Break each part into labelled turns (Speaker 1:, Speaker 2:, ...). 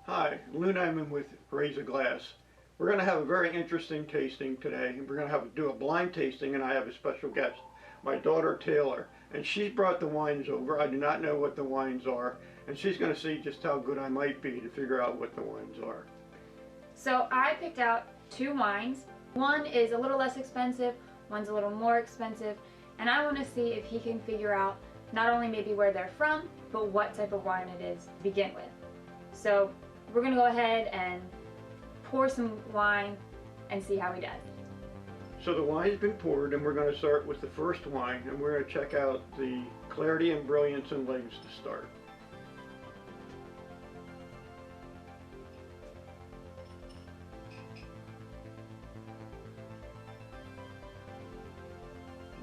Speaker 1: Hi, Lou Nyman with Raise a Glass. We're going to have a very interesting tasting today. We're going to do a blind tasting, and I have a special guest, my daughter Taylor. And she's brought the wines over. I do not know what the wines are, and she's going to see just how good I might be to figure out what the wines are.
Speaker 2: So I picked out two wines. One is a little less expensive, one's a little more expensive, and I want to see if he can figure out not only maybe where they're from, but what type of wine it is to begin with. So we're going to go ahead and pour some wine and see how he does.
Speaker 1: So the wine's been poured, and we're going to start with the first wine, and we're going to check out the clarity and brilliance and legs to start.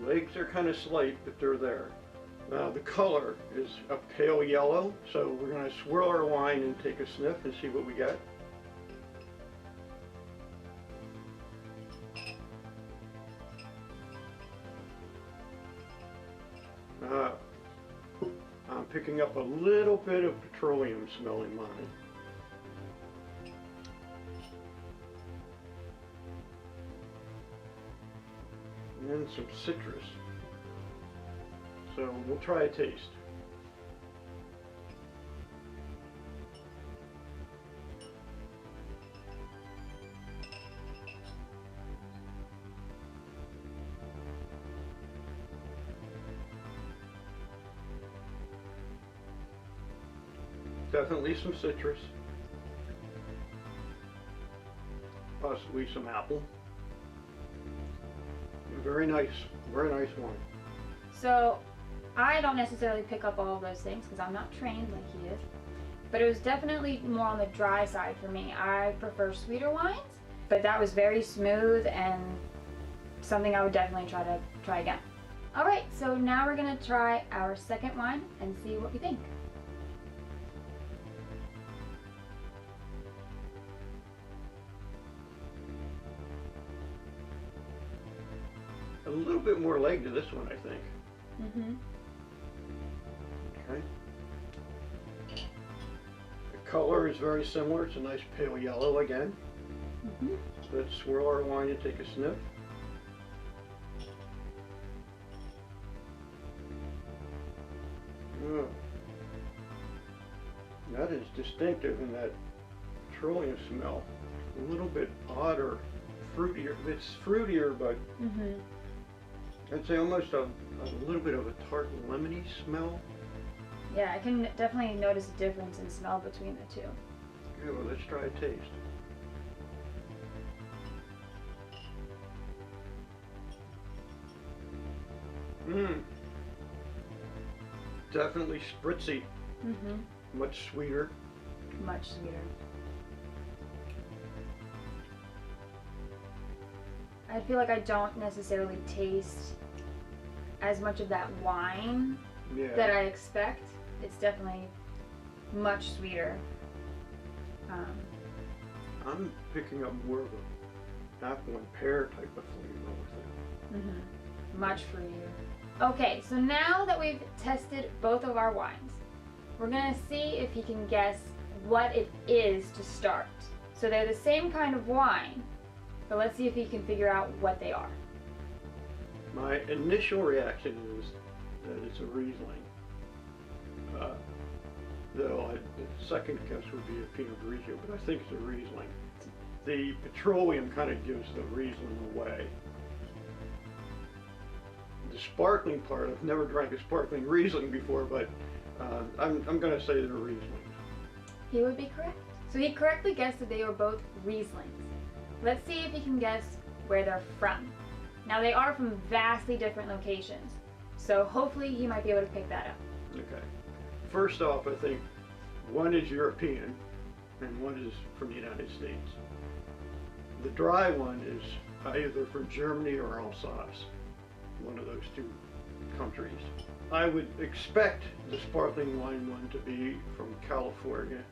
Speaker 1: Legs are kind of slight, but they're there. Now the color is a pale yellow, so we're going to swirl our wine and take a sniff and see what we get. I'm picking up a little bit of petroleum smell in mine. And then some citrus. So we'll try a taste. Definitely some citrus, possibly some apple. Very nice wine.
Speaker 2: So I don't necessarily pick up all of those things because I'm not trained like he is, but it was definitely more on the dry side for me. I prefer sweeter wines, but that was very smooth and something I would definitely try again. All right, so now we're gonna try our second wine and see what we think.
Speaker 1: A little bit more leg to this one, I think.
Speaker 2: Mm-hmm.
Speaker 1: Okay. The color is very similar. It's a nice pale yellow again.
Speaker 2: Mm-hmm.
Speaker 1: Let's swirl our wine and take a sniff. Oh. That is distinctive in that petroleum smell. A little bit odder, fruitier. It's fruitier, but
Speaker 2: Mm-hmm.
Speaker 1: I'd say almost a little bit of a tart lemony smell.
Speaker 2: Yeah, I can definitely notice a difference in smell between the two.
Speaker 1: Okay, well, let's try a taste. Mmm. Definitely spritzy.
Speaker 2: Mm-hmm.
Speaker 1: Much sweeter.
Speaker 2: Much sweeter. I feel like I don't necessarily taste as much of that wine
Speaker 1: Yeah.
Speaker 2: that I expect. It's definitely much sweeter.
Speaker 1: I'm picking up more of a apple and pear type of flavor with it.
Speaker 2: Much fruitier. Okay, so now that we've tested both of our wines, we're gonna see if he can guess what it is to start. So they're the same kind of wine, but let's see if he can figure out what they are.
Speaker 1: My initial reaction is that it's a Riesling. Though the second guess would be a Pinot Grigio, but I think it's a Riesling. The petroleum kind of gives the Riesling away. The sparkling part, I've never drank a sparkling Riesling before, but I'm going to say they're Rieslings.
Speaker 2: He would be correct. So he correctly guessed that they were both Rieslings. Let's see if he can guess where they're from. Now they are from vastly different locations, so hopefully he might be able to pick that up.
Speaker 1: Okay. First off, I think one is European and one is from the United States. The dry one is either from Germany or Alsace, one of those two countries. I would expect the sparkling wine one to be from California.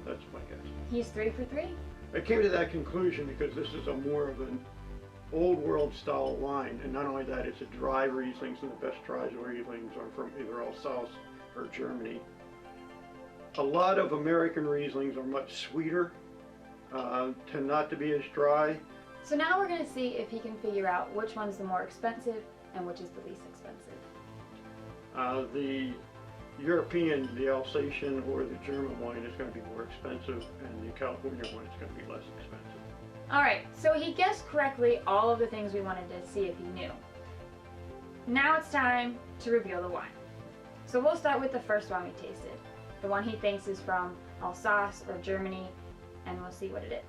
Speaker 1: That's my guess.
Speaker 2: He's 3 for 3.
Speaker 1: I came to that conclusion because this is a more of an old world style wine, and not only that, it's a dry Riesling, and the best dry Rieslings are from either Alsace or Germany. A lot of American Rieslings are much sweeter, tend not to be as dry.
Speaker 2: So now we're going to see if he can figure out which one's the more expensive and which is the least expensive.
Speaker 1: The European, the Alsatian or the German wine is going to be more expensive, and the California one is going to be less expensive.
Speaker 2: Alright, so he guessed correctly all of the things we wanted to see if he knew. Now it's time to reveal the wine. So we'll start with the first one we tasted. The one he thinks is from Alsace or Germany, and we'll see what it is.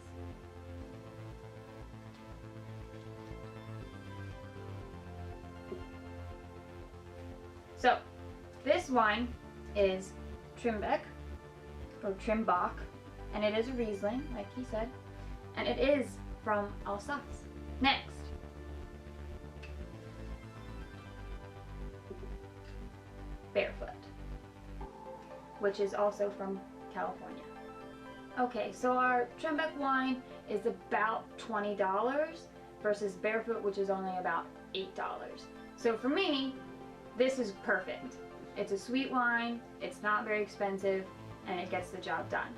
Speaker 2: So, this wine is Trimbeck, or Trimbach, and it is a Riesling, like he said, and it is from Alsace. Next. Barefoot, which is also from California. Okay, so our Trimbeck wine is about $20 versus Barefoot, which is only about $8. So for me, this is perfect. It's a sweet wine, it's not very expensive, and it gets the job done.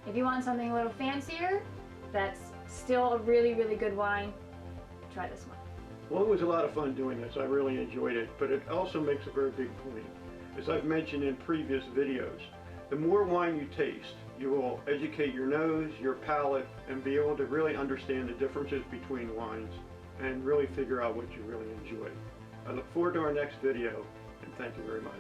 Speaker 2: If you want something a little fancier, that's still a really, really good wine, try this one.
Speaker 1: Well, it was a lot of fun doing this. I really enjoyed it, but it also makes a very big point. As I've mentioned in previous videos, the more wine you taste, you will educate your nose, your palate, and be able to really understand the differences between wines and really figure out what you really enjoy. I look forward to our next video, and thank you very much.